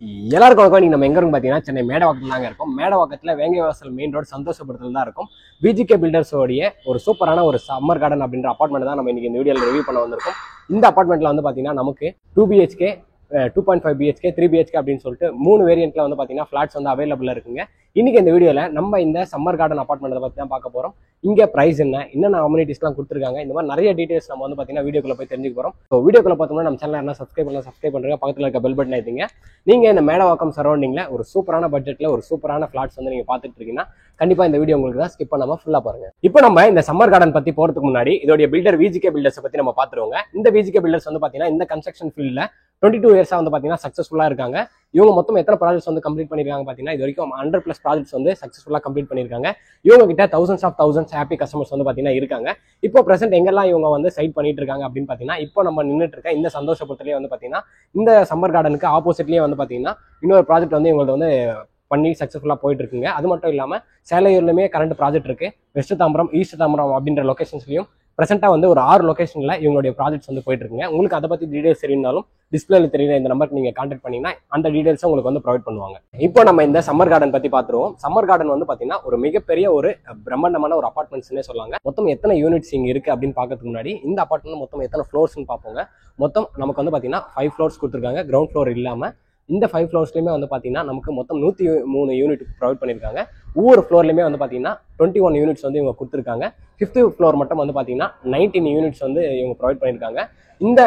எல்லாருக்கும் வணக்கம். நீங்க நம்ம எங்க இருக்கும் பாத்தீங்கன்னா சென்னை மேடவாக்கத்துல தாங்க இருக்கும். மேடவாக்கத்துல வேங்கவாசல் மெயின் ரோடு சந்தோஷப்படுத்தல தான் இருக்கும். பிஜிகே பில்டர்ஸோடைய ஒரு சூப்பரான ஒரு சம்மர் கார்டன் அப்படின்ற அபார்ட்மெண்ட் தான் நம்ம இன்னைக்கு இந்த வீடியோல ரிவ்யூ பண்ண வந்திருக்கோம். இந்த அபார்ட்மெண்ட்ல வந்து பாத்தீங்கன்னா நமக்கு 2 BHK 2.5 BHK 3 BHK அப்படின்னு சொல்லிட்டு 3 வேரியன்ட்ல வந்து பாத்தீங்கன்னா ஃபிளாட்ஸ் வந்து அவைலபிளா இருக்குங்க. இன்னைக்கு இந்த வீடியோல நம்ம இந்த சம்மர் கார்டன் அபார்ட்மெண்ட் பத்தி தான் பார்க்க போறோம். இங்க பிரைஸ் என்னென்ன அம்யூனிட்டிஸ்லாம் கொடுத்துருக்காங்க, இந்த மாதிரி நிறைய டீடைல்ஸ் நம்ம வந்து பாத்தீங்கன்னா வீடியோக்குள்ள போய் தெரிஞ்சுக்க போறோம். ஸோ வீடியோக்குள்ள பார்த்தோம்னா நம்ம சேனல் என்ன சப்ஸ்கிரைப் பண்ணுங்க, பக்கத்துல இருக்க பெல் பட்டன் ஐத்திங்க. நீங்க இந்த மேடவாக்கம் சரௌண்டிங்ல ஒரு சூப்பரான பட்ஜெட்ல ஒரு சூப்பரான ஃபிளாட்ஸ் வந்து நீங்க பாத்துட்டு இருக்கீங்கன்னா கண்டிப்பா இந்த வீடியோ உங்களுக்கு தான் ஸ்கிப் பண்ணாம ஃபுல்லா பாருங்க. இப்போ நம்ம இந்த சம்மர் கார்டன் பத்தி போறதுக்கு முன்னாடி இதோட பில்டர் விஜிகே பில்டர்ஸ் பத்தி நம்ம பாத்துருவோங்க. இந்த விஜிகே பில்டர்ஸ் வந்து பாத்தீங்கன்னா இந்த கன்ஸ்ட்ரக்ஷன் ஃபீல்ட்ல 22 இயர்ஸா வந்து பாத்தீங்கன்னா சக்சஸ்ஃபுல்லா இருக்காங்க. இவங்க மொத்தம் எத்தனை ப்ராஜெக்ட்ஸ் வந்து கம்ப்ளீட் பண்ணிருக்காங்க பாத்தீங்கன்னா இது வரைக்கும் 100+ ப்ராஜெக்ட்ஸ் வந்து சக்சஸ்ஃபுல்லா கம்ப்ளீட் பண்ணிருக்காங்க. இவங்க கிட்ட thousands ஹாப்பி கஸ்டமர்ஸ் வந்து பாத்தீங்கன்னா இருக்காங்க. இப்போ பிரசன்ட் எங்கெல்லாம் இவங்க வந்து சைட் பண்ணிட்டு இருக்காங்க அப்படின்னு பாத்தீங்கன்னா இப்போ நம்ம நின்றுட்டு இருக்க இந்த சந்தோஷபுரத்திலேயே வந்து பாத்தீங்கன்னா இந்த சம்மர் கார்டனுக்கு ஆப்போசிட்லயே வந்து பாத்தீங்கன்னா இன்னொரு ப்ராஜெக்ட் வந்து இவங்களுக்கு வந்து பண்ணி சக்சஸ்ஃபுல்லா போயிட்டு இருக்குங்க. அது மட்டும் இல்லாம சேலையூர்லயுமே கரண்ட் ப்ராஜெக்ட் இருக்கு. வெஸ்ட் தாம்பரம், ஈஸ்ட் தாம்பரம் அப்படின்ற லொகேஷன்ஸ்லயும் பிரசென்ட்டா வந்து ஒரு 6 லொகேஷன்ல இவங்களுடைய ப்ராஜெக்ட்ஸ் வந்து போயிட்டு இருக்குங்க. உங்களுக்கு அதை பத்தி டீடைல்ஸ் தெரியும்னாலும் டிஸ்பிளேல தெரியுற இந்த நம்பருக்கு நீங்க கான்டாக்ட் பண்ணீங்கன்னா அந்த டீடைல்ஸ் உங்களுக்கு வந்து ப்ரொவைட் பண்ணுவாங்க. இப்போ நம்ம இந்த சம்மர் கார்டன் பத்தி பாத்துருவோம். சம்மர் கார்டன் வந்து பாத்தீங்கன்னா ஒரு மிகப்பெரிய ஒரு பிரம்மாண்டமான ஒரு அபார்ட்மெண்ட்ஸ்னே சொல்லுவாங்க. மொத்தம் எத்தனை யூனிட்ஸ் இங்க இருக்கு அப்படின்னு பாக்கிறதுக்கு முன்னாடி இந்த அபார்ட்மெண்ட் மொத்தம் எத்தனை ஃப்ளோர்ஸ்னு பார்ப்போங்க. மொத்தம் நமக்கு வந்து பாத்தீங்கன்னா 5 ஃப்ளோர்ஸ் கொடுத்துருக்காங்க. கிரவுண்ட் ஃப்ளோர் இல்லாம இந்த 5 ஃப்ளோர்ஸ்லையுமே வந்து பார்த்தீங்கன்னா நமக்கு மொத்தம் 103 யூனிட் ப்ரொவைட் பண்ணியிருக்காங்க. ஒவ்வொரு ஃப்ளோர்லையுமே வந்து பார்த்தீங்கன்னா 21 யூனிட்ஸ் வந்து இவங்க கொடுத்துருக்காங்க. 5th ஃப்ளோர் மட்டும் வந்து பார்த்தீங்கன்னா 19 யூனிட்ஸ் வந்து இவங்க ப்ரொவைட் பண்ணியிருக்காங்க. இந்த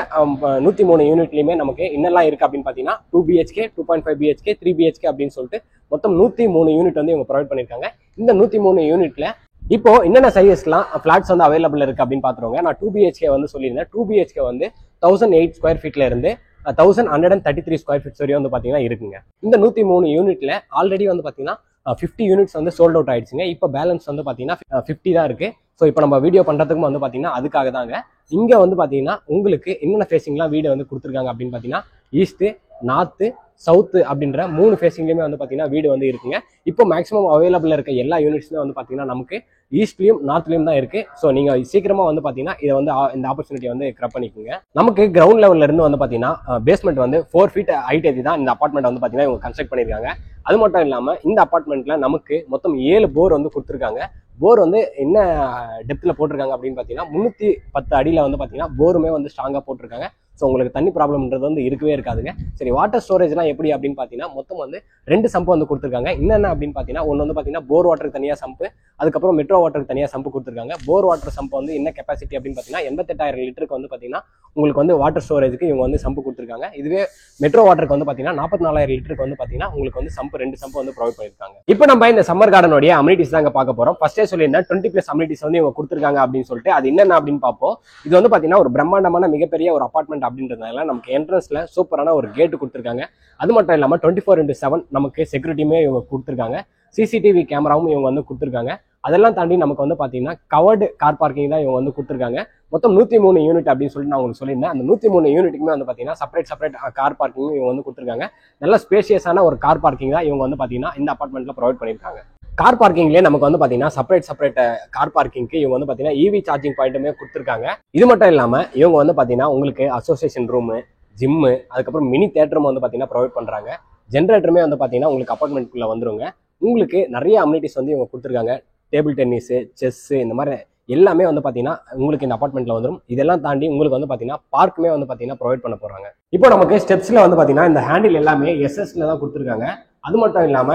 103 யூனிட்லையுமே நமக்கு என்னெல்லாம் இருக்குது அப்படின்னு பார்த்தீங்கன்னா 2 BHK 2.5 BHK 3 BHK அப்படின்னு சொல்லிட்டு மொத்தம் 103 யூனிட் வந்து இவங்க ப்ரொவைட் பண்ணியிருக்காங்க. இந்த 103 யூனிட்ல இப்போ என்னென்ன சைஸ்லாம் ஃபிளாட்ஸ் வந்து அவைலபிள் இருக்கு அப்படின்னு பாத்துருவாங்க. நான் 2 BHK வந்து சொல்லியிருந்தேன். 2 BHK வந்து 1008 ஸ்கொயர் ஃபீட்ல இருந்து 1133 ஸ்கொயர் ஃபீட்ஸ் வரையும் வந்து பாத்தீங்கன்னா இருக்குங்க. இந்த 103 யூனிட்ல ஆல்ரெடி வந்து பாத்தீங்கன்னா 50 யூனிட்ஸ் வந்து சோல்ட் அவுட் ஆயிடுச்சுங்க. இப்போ பேலன்ஸ் வந்து பாத்தீங்கன்னா 50 தான் இருக்கு. ஸோ இப்போ நம்ம வீடியோ பண்றதுக்கும் வந்து பாத்தீங்கன்னா அதுக்காக தாங்க. இங்க வந்து பாத்தீங்கன்னா உங்களுக்கு என்னென்ன ஃபேசிங்லாம் வீடு வந்து கொடுத்துருக்காங்க அப்படின்னு பாத்தீங்கன்னா ஈஸ்ட், நார்த்து, சவுத்து அப்படின்ற 3 ஃபேசிங்லயுமே வந்து பாத்தீங்கன்னா வீடு வந்து இருக்குங்க. இப்போ மேக்ஸிமம் அவைலபிள் இருக்க எல்லா யூனிட்ஸுமே வந்து பாத்தீங்கன்னா நமக்கு ஈஸ்ட்லயும் நார்த்லயும் தான் இருக்கு. ஸோ நீங்க சீக்கிரமா வந்து பாத்தீங்கன்னா இதை வந்து இந்த ஆப்பர்ச்சுனிட்டி வந்து கிராப் பண்ணிக்கோங்க. நமக்கு கிரவுண்ட் லெவல்ல இருந்து வந்து பாத்தீங்கன்னா பேஸ்மெண்ட் வந்து 4 ஃபீட் ஹைட் ஏற்றி தான் இந்த அபார்ட்மெண்ட் வந்து பாத்தீங்கன்னா இவங்க கன்ஸ்ட்ரக்ட் பண்ணிருக்காங்க. அது மட்டும் இல்லாம இந்த அபார்ட்மெண்ட்ல நமக்கு மொத்தம் 7 போர் வந்து கொடுத்துருக்காங்க. போர் வந்து என்ன டெப்த்ல போட்டிருக்காங்க அப்படின்னு பாத்தீங்கன்னா 310 அடியில வந்து பாத்தீங்கன்னா போருமே வந்து ஸ்ட்ராங்கா போட்டிருக்காங்க. ஸோ உங்களுக்கு தண்ணி ப்ராப்ளம்ன்றது வந்து இருக்கவே இருக்காதுங்க. சரி, வாட்டர் ஸ்டோரேஜ்லாம் எப்படி அப்படின்னு பார்த்தீங்கன்னா மொத்தம் வந்து 2 சம்பு வந்து கொடுத்துருக்காங்க. என்னென்ன அப்படின்னு பார்த்தீங்கன்னா ஒன்று வந்து பார்த்தீங்கன்னா போர் வாட்டருக்கு தனியாக சம்பு, அதுக்கப்புறம் மெட்ரோ வாட்டருக்கு தனியாக சம்பு கொடுத்துருக்காங்க. போர் வாட்டர் சம்பு வந்து என்ன கெப்பாசிட்டி அப்படின்னு பார்த்தீங்கன்னா 88,000 லிட்டருக்கு வந்து பார்த்தீங்கன்னா உங்களுக்கு வந்து வாட்டர் ஸ்டோரேஜுக்கு இவங்க வந்து சம்பு கொடுத்துருக்காங்க. இதுவே மெட்ரோ வாட்டருக்கு வந்து பார்த்தீங்கன்னா 44,000 லிட்டருக்கு வந்து பார்த்தீங்கன்னா உங்களுக்கு வந்து சம்பு 2 சம்பு வந்து ப்ரொவைட் பண்ணியிருக்காங்க. இப்போ நம்ம இந்த சம்மர் கார்டனுடைய அம்யூனிட்டிஸ் தாங்க பார்க்க போறோம். ஃபர்ஸ்டே சொல்லியிருந்தேன் 20+ அம்யூனிட்டிஸ் வந்து இவங்க கொடுத்துருக்காங்க அப்படின்னு சொல்லிட்டு அது என்னென்ன அப்படின்னு பார்ப்போம். இது வந்து பார்த்தீங்கன்னா ஒரு பிரம்மாண்டமான மிகப்பெரிய ஒரு அபார்ட்மெண்ட் அப்படின்றதுனால நமக்கு என்ட்ரன்ஸ்ல சூப்பரான ஒரு கேட் கொடுத்துருக்காங்க. அது மட்டும் இல்லாம 24/7 நமக்கு செக்யூரிட்டியுமே இவங்க கொடுத்துருக்காங்க. சிசிடிவி கேமராவும் இவங்க வந்து கொடுத்துருக்காங்க. அதெல்லாம் தாண்டி நமக்கு வந்து பாத்தீங்கன்னா கவர்டு கார் பார்க்கிங் தான் இவங்க வந்து கொடுத்துருக்காங்க. மொத்தம் 103 யூனிட் அப்படின்னு சொல்லிட்டு நான் உங்களுக்கு சொல்லியிருந்தேன். அந்த 103 யூனிட்டுக்குமே வந்து பாத்தீங்கன்னா செப்பரேட் கார் பார்க்கிங் இவங்க வந்து கொடுத்துருக்காங்க. நல்ல ஸ்பேஷியஸான ஒரு கார் பார்க்கிங் தான் இவங்க வந்து பாத்தீங்கன்னா இந்த அபார்ட்மெண்ட்ல ப்ரொவைட் பண்ணியிருக்காங்க. கார் பார்க்கிங்லேயே நமக்கு வந்து பாத்தீங்கன்னா செப்பரேட் கார் பார்க்கிங்க்கு இவங்க வந்து பாத்தீங்கன்னா EV சார்ஜிங் பாயிண்ட்டுமே கொடுத்துருக்காங்க. இது மட்டும் இல்லாம இவங்க வந்து பாத்தீங்கன்னா உங்களுக்கு அசோசியேஷன் ரூமு, ஜிம்மு, அதுக்கப்புறம் மினி தியேட்டரும் வந்து பாத்தீங்கன்னா ப்ரொவைட் பண்றாங்க. ஜென்ரேட்டருமே வந்து பாத்தீங்கன்னா உங்களுக்கு அபார்ட்மெண்ட்குள்ள வந்துருங்க. உங்களுக்கு நிறைய அம்யூனிட்டிஸ் வந்து இவங்க கொடுத்துருக்காங்க. டேபிள் டென்னிஸ், செஸ், இந்த மாதிரி எல்லாமே வந்து பாத்தீங்கன்னா உங்களுக்கு இந்த அபார்ட்மெண்ட்ல வந்துடும். இதெல்லாம் தாண்டி உங்களுக்கு வந்து பாத்தீங்கன்னா பார்க்குமே வந்து பாத்தீங்கன்னா ப்ரொவைட் பண்ண போறாங்க. இப்போ நமக்கு ஸ்டெப்ஸ்ல வந்து பாத்தீங்கன்னா இந்த ஹேண்டில் எல்லாமே SSல தான் கொடுத்துருக்காங்க. அது மட்டும் இல்லாம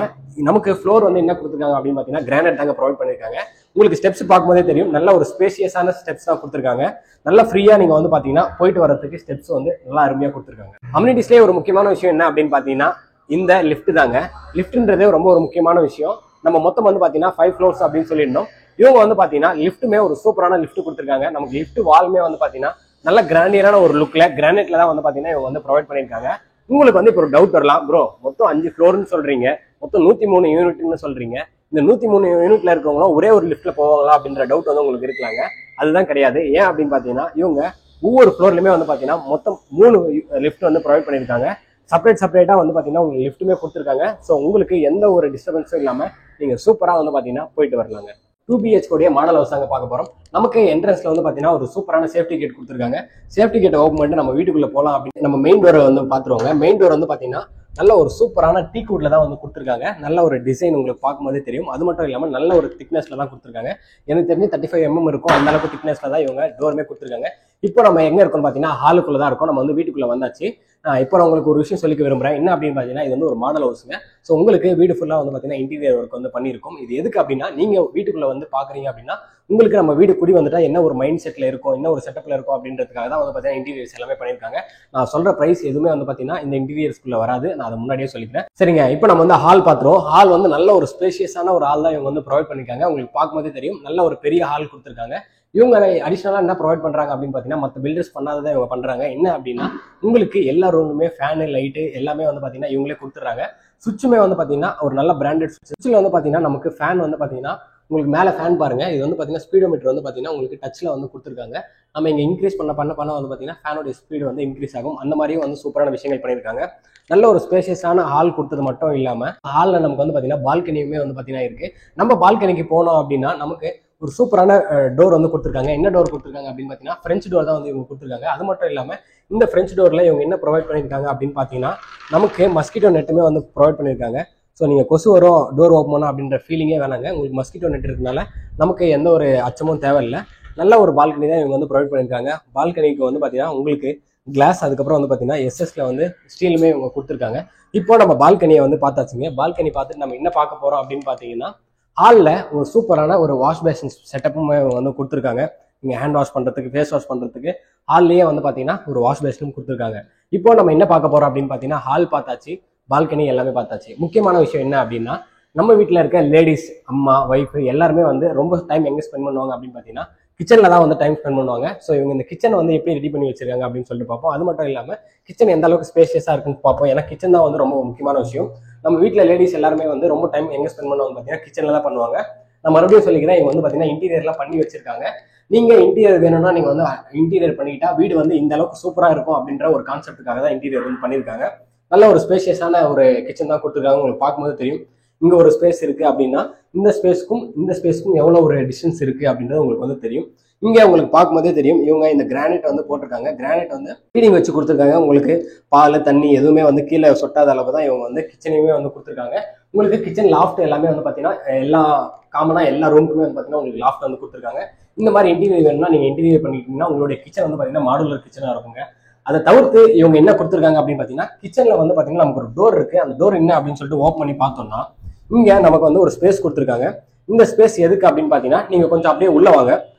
நமக்கு ஃப்ளோர் வந்து என்ன கொடுத்துருக்காங்க அப்படின்னு பாத்தீங்கன்னா கிரானைட் தாங்க ப்ரொவைட் பண்ணிருக்காங்க. உங்களுக்கு ஸ்டெப்ஸ் பார்க்கும்போதே தெரியும், நல்ல ஒரு ஸ்பேஷியஸான ஸ்டெப்ஸ் தான் கொடுத்துருக்காங்க. நல்லா ஃப்ரீயா நீங்க வந்து பாத்தீங்கன்னா போயிட்டு வரதுக்கு ஸ்டெப்ஸ் வந்து நல்லா அருமையா கொடுத்துருக்காங்க. அம்யூனிட்டிஸ்லேயே ஒரு முக்கியமான விஷயம் என்ன அப்படின்னு பாத்தீங்கன்னா இந்த லிஃப்ட் தாங்க. லிஃப்ட்ன்றதே ரொம்ப ஒரு முக்கியமான விஷயம். நம்ம மொத்தம் வந்து பாத்தீங்கன்னா 5 ஃப்ளோர்ஸ் அப்படின்னு சொல்லியிருந்தோம். இவங்க வந்து பாத்தீங்கன்னா லிஃப்ட்டுமே ஒரு சூப்பரான லிஃப்ட் கொடுத்துருக்காங்க. நமக்கு லிஃப்ட் வால்மே வந்து பாத்தீங்கன்னா நல்ல கிராண்டியரான ஒரு லுக்ல கிரானைட்ல தான் வந்து பாத்தீங்கன்னா இவங்க வந்து ப்ரொவைட் பண்ணியிருக்காங்க. உங்களுக்கு வந்து இப்போ ஒரு டவுட் வரலாம், ப்ரோ மொத்தம் 5 ஃப்ளோர்னு சொல்றீங்க, மொத்தம் 103 யூனிட்னு சொல்றீங்க, இந்த 103 யூனிட்ல இருக்கவங்களும் ஒரே ஒரு லிஃப்ட்ல போவாங்களா அப்படின்ற டவுட் வந்து உங்களுக்கு இருக்கலாங்க. அதுதான் கிடையாது. ஏன் அப்படின்னு பாத்தீங்கன்னா இவங்க ஒவ்வொரு ஃப்ளோர்லயுமே வந்து பாத்தீங்கன்னா மொத்தம் 3 லிஃப்ட் வந்து ப்ரொவைட் பண்ணியிருக்காங்க. செப்பரேட்டா வந்து பாத்தீங்கன்னா உங்களுக்கு லிஃப்ட்டுமே கொடுத்துருக்காங்க. ஸோ உங்களுக்கு எந்த ஒரு டிஸ்டர்பன்ஸும் இல்லாம நீங்க சூப்பரா வந்து பாத்தீங்கன்னா போயிட்டு வரலாங்க. 2 BHK உடைய மாடல் ஹவுஸ் தாங்க பார்க்க போறோம். நமக்கு என்ட்ரன்ஸ்ல வந்து பாத்தீங்கன்னா ஒரு சூப்பரான சேஃப்டி கேட் கொடுத்துருக்காங்க. சேஃப்டி கேட் ஓப்பன் பண்ணிட்டு நம்ம வீட்டுக்குள்ள போலாம் அப்படின்னு நம்ம மெயின் டோரை வந்து பாத்துருவாங்க. மெயின் டோர் வந்து பாத்தீங்கன்னா நல்ல ஒரு சூப்பரான டீ குட்ல தான் வந்து கொடுத்துருக்காங்க. நல்ல ஒரு டிசைன் உங்களுக்கு பார்க்கும்போதே தெரியும். அது மட்டும் இல்லாமல் நல்ல ஒரு திக்னஸ்ல தான் கொடுத்துருக்காங்க. எனக்கு தெரிஞ்சு 35 இருக்கும். அந்த அளவுக்கு திக்னஸ்ல தான் இவங்க டோருமே கொடுத்துருக்காங்க. இப்போ நம்ம எங்க இருக்கோம்னு பார்த்தீங்கன்னா ஹாலுக்குள்ள தான் இருக்கும். நம்ம வந்து வீட்டுக்குள்ள வந்தாச்சு. இப்போ நான் உங்களுக்கு ஒரு விஷயம் சொல்லிக்க விரும்புறேன். என்ன அப்படின்னு பார்த்தீங்கன்னா, இது வந்து ஒரு மாடல் ஹவுஸுங்க. ஸோ உங்களுக்கு வீடு ஃபுல்லாக வந்து பார்த்தீங்கன்னா இன்டீரியர் ஒர்க் வந்து பண்ணியிருக்கும். இது எதுக்கு அப்படின்னா, நீங்க வீட்டுக்குள்ள வந்து பாக்குறீங்க அப்படின்னா, உங்களுக்கு நம்ம வீடு குடி வந்துட்டா என்ன ஒரு மைண்ட் செட்ல இருக்கும், என்ன ஒரு செட்டப்ல இருக்கும் அப்படின்றதுக்காக தான் வந்து பார்த்தீங்கன்னா இன்டீரியர்ஸ் எல்லாமே பண்ணியிருக்காங்க. நான் சொல்ற பிரைஸ் எதுவுமே வந்து பார்த்தீங்கன்னா இந்த இன்டீரியர்ஸ்குள்ள வராது. நான் அதை முன்னாடியே சொல்லிக்கிறேன். சரிங்க, இப்போ நம்ம வந்து ஹால் பார்த்துருவோம். ஹால் வந்து நல்ல ஒரு ஸ்பேஷியஸான ஒரு ஹால் தான் இவங்க வந்து ப்ரொவைட் பண்ணிருக்காங்க. உங்களுக்கு பார்க்கும்போதே தெரியும், நல்ல ஒரு பெரிய ஹால் கொடுத்துருக்காங்க. இவங்க அடிஷனலா என்ன ப்ரொவைட் பண்றாங்க அப்படின்னு பாத்தீங்கன்னா, மற்ற பில்டர்ஸ் பண்ணாததான் இவங்க பண்றாங்க. என்ன அப்படின்னா, உங்களுக்கு எல்லா ரூமுமே ஃபேனு, லைட்டு எல்லாமே வந்து பாத்தீங்கன்னா இவங்களே கொடுத்துறாங்க. சுவிட்சுமே வந்து பாத்தீங்கன்னா ஒரு நல்ல பிராண்டட் சுவிட்சில் வந்து பாத்தீங்கன்னா நமக்கு ஃபேன் வந்து பாத்தீங்கன்னா உங்களுக்கு மேல ஃபேன் பாருங்க. இது வந்து பாத்தீங்கன்னா ஸ்பீடோமீட்டர் வந்து பாத்தீங்கன்னா உங்களுக்கு டச்ல வந்து கொடுத்துருக்காங்க. நம்ம இங்க இன்க்ரீஸ் பண்ண வந்து பாத்தீங்கன்னா ஃபேனோட ஸ்பீடு வந்து இன்க்ரீஸ் ஆகும். அந்த மாதிரியும் வந்து சூப்பரான விஷயங்கள் பண்ணியிருக்காங்க. நல்ல ஒரு ஸ்பேஷியஸான ஹால் கொடுத்தது மட்டும் இல்லாம ஹால்ல நமக்கு வந்து பாத்தீங்கன்னா பால்கனியுமே வந்து பாத்தீங்கன்னா இருக்கு. நம்ம பால்கனிக்கு போனோம் அப்படின்னா நமக்கு ஒரு சூப்பரான டோர் வந்து கொடுத்துருக்காங்க. என்ன டோர் கொடுத்துருக்காங்க அப்படின்னு பார்த்தீங்கன்னா ஃப்ரெஞ்ச் டோர் தான் வந்து இவங்க கொடுத்துருக்காங்க. அது மட்டும் இல்லாமல் இந்த ஃப்ரெஞ்ச் டோரில் இவங்க என்ன ப்ரொவைட் பண்ணியிருக்காங்க அப்படின்னு பார்த்தீங்கன்னா, நமக்கு மஸ்கிட்டோ நெட்டுமே வந்து ப்ரொவைட் பண்ணியிருக்காங்க. ஸோ நீங்கள் கொசு வரும் டோர் ஓப்பன் பண்ணணும் அப்படின்ற ஃபீலிங்கே வேணாங்க. உங்களுக்கு மஸ்கிட்டோ நெட் இருக்கனால நமக்கு எந்த ஒரு அச்சமும் தேவையில்லை. நல்ல ஒரு பால்கனி தான் இவங்க வந்து ப்ரொவைட் பண்ணியிருக்காங்க. பால்கனிக்கு வந்து பார்த்தீங்கன்னா உங்களுக்கு கிளாஸ், அதுக்கப்புறம் வந்து பார்த்தீங்கன்னா எஸ்எஸ்ல வந்து ஸ்டீலுமே இவங்க கொடுத்துருக்காங்க. இப்போ நம்ம பால்கனியை வந்து பார்த்தாச்சுங்க. பால்கனி பார்த்துட்டு நம்ம என்ன பார்க்க போகிறோம் அப்படின்னு பார்த்தீங்கன்னா, ஹாலில் ஒரு சூப்பரான ஒரு வாஷ் பேஷன் செட்டப்பும் வந்து கொடுத்துருக்காங்க. நீங்கள் ஹேண்ட் வாஷ் பண்ணுறதுக்கு, ஃபேஸ் வாஷ் பண்ணுறதுக்கு ஹால்லேயே வந்து பார்த்தீங்கன்னா ஒரு வாஷ் பேஷனும் கொடுத்துருக்காங்க. இப்போ நம்ம என்ன பார்க்க போகிறோம் அப்படின்னு பார்த்தீங்கன்னா, ஹால் பார்த்தாச்சு, பால்கனி எல்லாமே பார்த்தாச்சு. முக்கியமான விஷயம் என்ன அப்படின்னா, நம்ம வீட்டில் இருக்க லேடிஸ், அம்மா, ஒய்ஃபு எல்லாருமே வந்து ரொம்ப டைம் எங்கே ஸ்பெண்ட் பண்ணுவாங்க அப்படின்னு பார்த்தீங்கன்னா கிச்சனில் தான் வந்து டைம் ஸ்பெண்ட் பண்ணுவாங்க. ஸோ இவங்க இந்த கிச்சனை வந்து எப்படி ரெடி பண்ணி வச்சிருக்காங்க அப்படின்னு சொல்லிட்டு பார்ப்போம். அது மட்டும் இல்லாமல் கிச்சன் எந்த அளவுக்கு ஸ்பேஷியஸாக இருக்குன்னு பார்ப்போம். ஏன்னா கிச்சன் தான் வந்து ரொம்ப முக்கியமான விஷயம். நம்ம வீட்டில் லேடிஸ் எல்லாருமே வந்து ரொம்ப டைம் எங்கே ஸ்பெண்ட் பண்ணுவாங்க பார்த்தீங்கன்னா கிச்சனில் தான் பண்ணுவாங்க. நான் மறுபடியும் சொல்லிக்கிறேன், இவங்க வந்து பார்த்தீங்கன்னா இன்டீரியர்லாம் பண்ணி வச்சிருக்காங்க. நீங்கள் இன்டீரியர் வேணும்னா நீங்கள் வந்து இன்டீரியர் பண்ணிக்கிட்டா வீடு வந்து இந்த அளவுக்கு சூப்பராக இருக்கும் அப்படின்ற ஒரு கான்செப்டுக்காக தான் இன்டீரியர் வந்து பண்ணியிருக்காங்க. நல்ல ஒரு ஸ்பேஷியஸான ஒரு கிச்சன் தான் கொடுத்துருக்காங்க. உங்களுக்கு பார்க்கும்போது தெரியும், இங்கே ஒரு ஸ்பேஸ் இருக்குது அப்படின்னா இந்த ஸ்பேஸ்க்கும் எவ்வளோ ஒரு டிஸ்டன்ஸ் இருக்குது அப்படின்றது உங்களுக்கு வந்து தெரியும். இங்கே உங்களுக்கு பார்க்கும்போதே தெரியும், இவங்க இந்த கிரானைட் வந்து போட்டிருக்காங்க. கிரானைட் வந்து ஃபீடிங் வச்சு கொடுத்துருக்காங்க. உங்களுக்கு பால், தண்ணி எதுவுமே வந்து கீழே சொட்டாத அளவு தான் இவங்க வந்து கிச்சனையுமே வந்து கொடுத்துருக்காங்க. உங்களுக்கு கிச்சன் லாஃப்ட் எல்லாமே வந்து பார்த்தீங்கன்னா எல்லா காமனாக எல்லா ரூமுக்குமே வந்து பார்த்தீங்கன்னா உங்களுக்கு லாஃப்ட் வந்து கொடுத்துருக்காங்க. இந்த மாதிரி இன்டீரியர் வேணும்னா நீங்கள் இன்டீரியர் பண்ணிக்கிட்டீங்கன்னா உங்களுடைய கிச்சன் வந்து பார்த்தீங்கன்னா மாடுலர் கிச்சனாக இருக்குங்க. அதை தவிர்த்து இவங்க என்ன கொடுத்துருக்காங்க அப்படின்னு பார்த்தீங்கன்னா, கிச்சனில் வந்து பார்த்தீங்கன்னா நமக்கு ஒரு டோர் இருக்குது. அந்த டோர் என்ன அப்படின்னு சொல்லிட்டு ஓப்பன் பண்ணி பார்த்தோம்னா, இங்கே நமக்கு வந்து ஒரு ஸ்பேஸ் கொடுத்துருக்காங்க. இந்த ஸ்பேஸ் எதுக்கு அப்படின்னு பார்த்தீங்கன்னா, நீங்கள் கொஞ்சம் அப்படியே உள்ள வாங்க.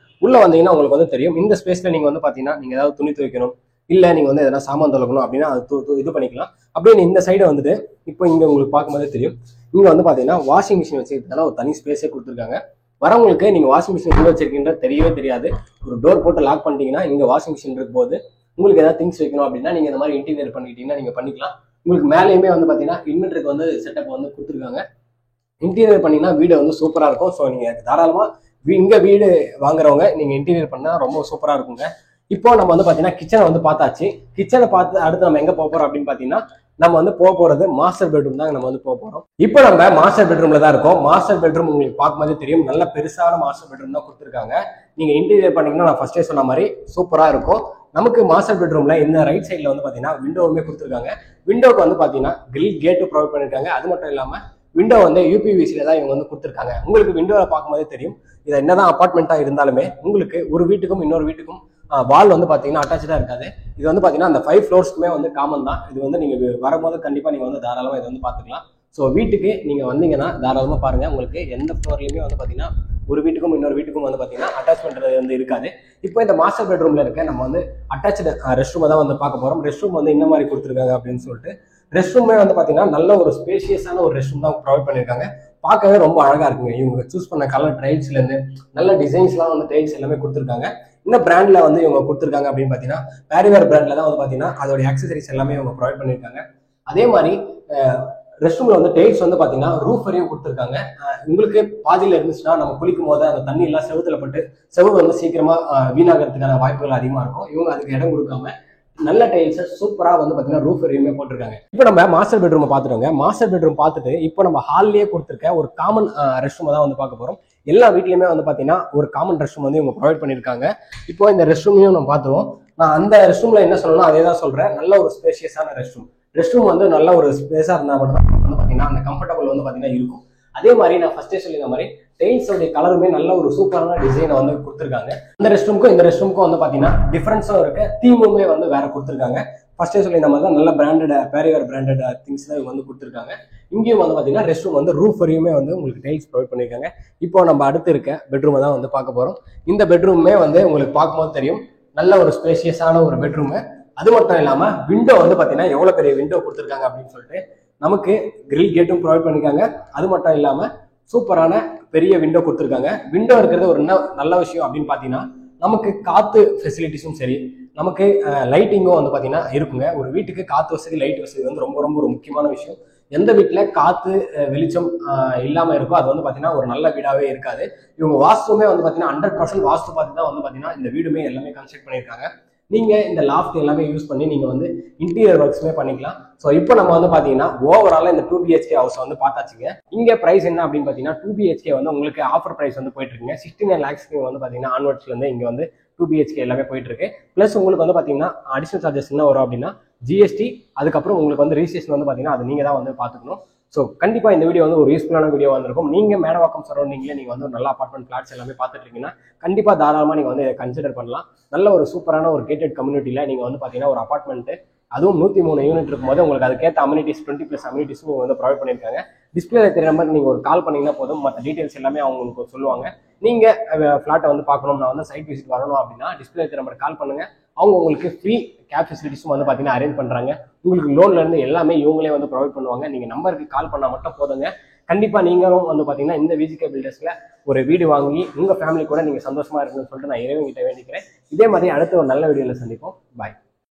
உள்ள வந்தீங்கன்னா உங்களுக்கு வந்து தெரியும், இந்த ஸ்பேஸ்ல நீங்க வந்து பாத்தீங்கன்னா நீங்க ஏதாவது துணி துவைக்கணும், இல்ல நீங்க வந்து எதனா சாமான் தொலைக்கணும் அப்படின்னா அது இது பண்ணிக்கலாம். அப்படியே இந்த சைடு வந்துட்டு இப்போ இங்க உங்களுக்கு பார்க்கும்போதே தெரியும், இங்க வந்து பாத்தீங்கன்னா வாஷிங் மிஷின் வச்சுக்கிறதுனால ஒரு தனி ஸ்பேஸே கொடுத்துருக்காங்க. வரவங்களுக்கு நீங்க வாஷிங் மிஷின் எங்க வச்சிருக்கீங்க தெரியவே தெரியாது. ஒரு டோர் போட்டு லாக் பண்ணிட்டீங்கன்னா இங்க வாஷிங் மிஷின் இருக்கும் போது உங்களுக்கு ஏதாவது திங்ஸ் வைக்கணும் அப்படின்னா நீங்க இந்த மாதிரி இன்டீரியர் பண்ணிக்கிட்டீங்கன்னா நீங்க பண்ணிக்கலாம். உங்களுக்கு மேலேயுமே வந்து பாத்தீங்கன்னா இன்வெர்டருக்கு வந்து செட்டப் வந்து கொடுத்துருக்காங்க. இன்டீரியர் பண்ணீங்கன்னா வீடு வந்து சூப்பரா இருக்கும். ஸோ நீங்க தாராளமா இங்க வீடு வாங்குறவங்க நீங்க இன்டீரியர் பண்ணா ரொம்ப சூப்பரா இருக்குங்க. இப்போ நம்ம வந்து பாத்தீங்கன்னா கிச்சனை வந்து பார்த்தாச்சு. கிச்சனை பார்த்து அடுத்து நம்ம எங்க போறோம் அப்படின்னு பாத்தீங்கன்னா, நம்ம வந்து போறது மாஸ்டர் பெட்ரூம் தான் நம்ம வந்து போறோம். இப்போ நம்ம மாஸ்டர் பெட்ரூம்ல தான் இருக்கோம். மாஸ்டர் பெட்ரூம் உங்களுக்கு பார்க்கும்போது தெரியும், நல்ல பெருசான மாஸ்டர் பெட்ரூம் தான் கொடுத்துருக்காங்க. நீங்க இன்டீரியர் பண்ணீங்கன்னா நான் ஃபர்ஸ்டே சொன்ன மாதிரி சூப்பரா இருக்கும். நமக்கு மாஸ்டர் பெட்ரூம்ல இந்த ரைட் சைட்ல வந்து பாத்தீங்கன்னா விண்டோவுமே கொடுத்துருக்காங்க. விண்டோக்கு வந்து பாத்தீங்கன்னா கிரில் கேட்டு ப்ரொவைட் பண்ணிருக்காங்க. அது மட்டும் இல்லாம விண்டோ வந்து யூபிவிசில தான் இவங்க வந்து கொடுத்துருக்காங்க. உங்களுக்கு விண்டோவை பார்க்கும்போதே தெரியும், இது என்னதான் அபார்ட்மெண்ட்டா இருந்தாலுமே உங்களுக்கு ஒரு வீட்டுக்கும் இன்னொரு வீட்டுக்கும் வால் வந்து பாத்தீங்கன்னா அட்டாச்சா இருக்காது. இது வந்து பாத்தீங்கன்னா அந்த 5 ஃப்ளோர்ஸ்க்குமே வந்து காமன் தான். இது வந்து நீங்க வரும்போது கண்டிப்பா நீங்க வந்து தாராளமா இதை வந்து பாத்துக்கலாம். ஸோ வீட்டுக்கு நீங்க வந்தீங்கன்னா தாராளமா பாருங்க, உங்களுக்கு எந்த ஃப்ளோர்லயுமே வந்து பாத்தீங்கன்னா ஒரு வீட்டுக்கும் இன்னொரு வீட்டுக்கும் வந்து பாத்தீங்கன்னா அட்டாச்மெண்ட் வந்து இருக்காது. இப்போ இந்த மாஸ்டர் பெட்ரூம்ல இருக்க நம்ம வந்து அட்டாச்சு ரெஸ்ட் ரூம் தான் வந்து பார்க்க போறோம். ரெஸ்ட் ரூம் வந்து இந்த மாதிரி கொடுத்துருக்காங்க அப்படின்னு சொல்லிட்டு, ரெஸ்ட் ரூமே வந்து பாத்தீங்கன்னா நல்ல ஒரு ஸ்பேஷியஸான ஒரு ரெஸ்ட் ரூம் தான் ப்ரொவைட் பண்ணிருக்காங்க. பார்க்கவே ரொம்ப அழகா இருக்குங்க. இவங்க சூஸ் பண்ண கலர் டைல்ஸ்ல இருந்து நல்ல டிசைன்ஸ்லாம் வந்து டைல்ஸ் எல்லாமே கொடுத்துருக்காங்க. இந்த பிராண்ட்ல வந்து இவங்க கொடுத்துருக்காங்க அப்படின்னு பாத்தீங்கன்னா பேரிவேர் பிராண்ட்ல தான் வந்து பாத்தீங்கன்னா அதோட ஆக்சசரிஸ் எல்லாமே இவங்க ப்ரொவைட் பண்ணிருக்காங்க. அதே மாதிரி ரெஸ்ட் ரூம்ல வந்து டைல்ஸ் வந்து பாத்தீங்கன்னா ரூஃப் வரையும் கொடுத்துருக்காங்க. உங்களுக்கு பாதியில இருந்துச்சுன்னா நம்ம குளிக்கும் போது அந்த தண்ணி எல்லாம் செவுத்துல பட்டு செவு வந்து சீக்கிரமா வீணாகிறதுக்கான வாய்ப்புகள் அதிகமா இருக்கும். இவங்க அதுக்கு இடம் கொடுக்காம நல்ல டைல்ஸ் சூப்பரா வந்து பாத்தீங்கன்னா ரூஃப் வரையுமே போட்டிருக்காங்க. இப்போ நம்ம மாஸ்டர் பெட்ரூம் பார்த்துட்டோங்க. மாஸ்டர் பெட்ரூம் பார்த்துட்டு இப்போ நம்ம ஹால்லயே கொடுத்துருக்க ஒரு காமன் ரெஸ்ட் ரூம் தான் வந்து பார்க்க போறோம். எல்லா வீட்லயுமே வந்து பாத்தீங்கன்னா ஒரு காமன் ரெஸ்ட் ரூம் வந்து இவங்க ப்ரொவைட் பண்ணிருக்காங்க. இப்போ இந்த ரெஸ்ட் ரூமையும் நம்ம பார்த்துருவோம். நான் அந்த ரெஸ்ட் ரூம்ல என்ன சொல்லணும் அதே தான் சொல்றேன். நல்ல ஒரு ஸ்பேஷியஸான ரெஸ்ட் ரூம். ரெஸ்ட் ரூம் வந்து நல்ல ஒரு ஸ்பேஸா இருந்தா மட்டும் தான் வந்து பாத்தீங்கன்னா அந்த கம்ஃபர்டபுள் வந்து பாத்தீங்கன்னா இருக்கும். அதே மாதிரி நான் ஃபர்ஸ்டே சொல்லியிருந்த மாதிரி டைல்ஸோட கலருமே நல்ல ஒரு சூப்பரான டிசைனை வந்து கொடுத்துருக்காங்க. இந்த ரெஸ்ட் ரூமுக்கும் இந்த ரெஸ்ட் ரூமுக்கும் வந்து பாத்தீங்கன்னா டிஃபரன்ஸும் இருக்கு, தீமுமே வந்து வேற கொடுத்துருக்காங்க. ஃபர்ஸ்டே சொல்லியிருந்த மாதிரி தான் நல்ல பிராண்டட் பேரிவேர் பிராண்டட் திங்ஸ் தான் இவங்க வந்து கொடுத்துருக்காங்க. இங்கேயும் வந்து பாத்தீங்கன்னா ரெஸ்ட் ரூம் வந்து ரூஃப் வரையுமே வந்து உங்களுக்கு டைல்ஸ் ப்ரொவைட் பண்ணியிருக்காங்க. இப்போ நம்ம அடுத்து இருக்க பெட்ரூமை தான் வந்து பார்க்க போறோம். இந்த பெட்ரூமே வந்து உங்களுக்கு பார்க்கும்போது தெரியும் நல்ல ஒரு ஸ்பேஷியஸான ஒரு பெட்ரூமு. அது மட்டும் இல்லாம விண்டோ வந்து பாத்தீங்கன்னா எவ்வளவு பெரிய விண்டோ கொடுத்துருக்காங்க அப்படின்னு சொல்லிட்டு நமக்கு கிரில் கேட்டும் ப்ரொவைட் பண்ணிருக்காங்க. அது மட்டும் இல்லாம சூப்பரான பெரிய விண்டோ கொடுத்துருக்காங்க. விண்டோ இருக்கிறது ஒரு நல்ல விஷயம் அப்படின்னு பாத்தீங்கன்னா நமக்கு காத்து ஃபெசிலிட்டிஸும் சரி, நமக்கு லைட்டிங்கும் வந்து பாத்தீங்கன்னா இருக்குங்க. ஒரு வீட்டுக்கு காத்து வசதி லைட் வசதி வந்து ரொம்ப ரொம்ப ஒரு முக்கியமான விஷயம். எந்த வீட்டுல காத்து வெளிச்சம் இல்லாம இருக்கோ அது வந்து பாத்தீங்கன்னா ஒரு நல்ல வீடாவே இருக்காது. இவங்க வாஸ்துமே வந்து பாத்தீங்கன்னா 100% வாஸ்து பார்த்து தான் வந்து பாத்தீங்கன்னா இந்த வீடுமே எல்லாமே கன்ஸ்ட்ரக்ட் பண்ணியிருக்காங்க. நீங்க இந்த லாஃப்ட் எல்லாமே யூஸ் பண்ணி நீங்க வந்து இன்டீரியர் ஒர்க்ஸ்மே பண்ணிக்கலாம். ஸோ இப்போ நம்ம வந்து பாத்தீங்கன்னா ஓவராலா இந்த 2 BHK ஹவுஸ் வந்து பார்த்தாச்சுங்க. இங்க பிரைஸ் என்ன அப்படின்னு பாத்தீங்கன்னா 2 BHK வந்து உங்களுக்கு ஆஃபர் பிரைஸ் வந்து போயிட்டு இருக்குங்க. 69 lakhs வந்து பாத்தீங்கன்னா ஆன்வர்ட்ஸ்ல இருந்து இங்க வந்து 2 BHK எல்லாமே போயிட்டு இருக்கு. பிளஸ் உங்களுக்கு வந்து பாத்தீங்கன்னா அடிஷனல் சார்ஜஸ் என்ன வரும் அப்படின்னா GST, அதுக்கப்புறம் உங்களுக்கு வந்து ரிஜிஸ்ட்ரேஷன் வந்து பாத்தீங்கன்னா அது நீங்க தான் வந்து பாத்துக்கணும். ஸோ கண்டிப்பா இந்த வீடியோ வந்து ஒரு யூஸ்ஃபுல்லான வீடியோ வந்திருக்கும். நீங்க மேடவாக்கம் சரௌண்டிங்ல நீங்க வந்து ஒரு நல்ல அபார்ட்மெண்ட் பிளாட்ஸ் எல்லாமே பார்த்துட்டு இருக்கீங்கன்னா கண்டிப்பா தாராளமா நீங்க வந்து கன்சிடர் பண்ணலாம். நல்ல ஒரு சூப்பரான ஒரு கேட்டட் கம்யூனிட்டியில நீங்க வந்து பாத்தீங்கன்னா ஒரு அபார்ட்மெண்ட், அதுவும் 103 யூனிட் இருக்கும்போது உங்களுக்கு அதுக்கேற்ற அம்யூனிட்டிஸ் 20+ அம்யூனிட்டிஸும் வந்து ப்ரொவைட் பண்ணியிருக்காங்க. டிஸ்பிளேல தெரியுற மாதிரி நீங்க ஒரு கால் பண்ணீங்கன்னா போதும், மற்ற டீடைல்ஸ் எல்லாமே அவங்க உங்களுக்கு சொல்லுவாங்க. நீங்க ஃபிளாட்டை வந்து பார்க்கணும், நான் வந்து சைட் விசிட் வரணும் அப்படின்னா டிஸ்பிளே தெரியுற மாதிரி கால் பண்ணுங்க. அவங்க உங்களுக்கு ஃப்ரீ கேப் ஃபெசிலிட்டிஸும் வந்து பாத்தீங்கன்னா அரேஞ்ச் பண்றாங்க. உங்களுக்கு லோன்ல இருந்து எல்லாமே இவங்களே வந்து ப்ரொவைட் பண்ணுவாங்க. நீங்க நம்பருக்கு கால் பண்ணா மட்டும் போதுங்க. கண்டிப்பா நீங்களும் வந்து பாத்தீங்கன்னா இந்த VGK பில்டர்ஸ்ல ஒரு வீடு வாங்கி உங்க ஃபேமிலி கூட நீங்க சந்தோஷமா இருக்குன்னு சொல்லிட்டு நான் இறைவன் கிட்ட வேண்டிக்கிறேன். இதே மாதிரி அடுத்த ஒரு நல்ல வீடியோல சந்திப்போம். பாய்.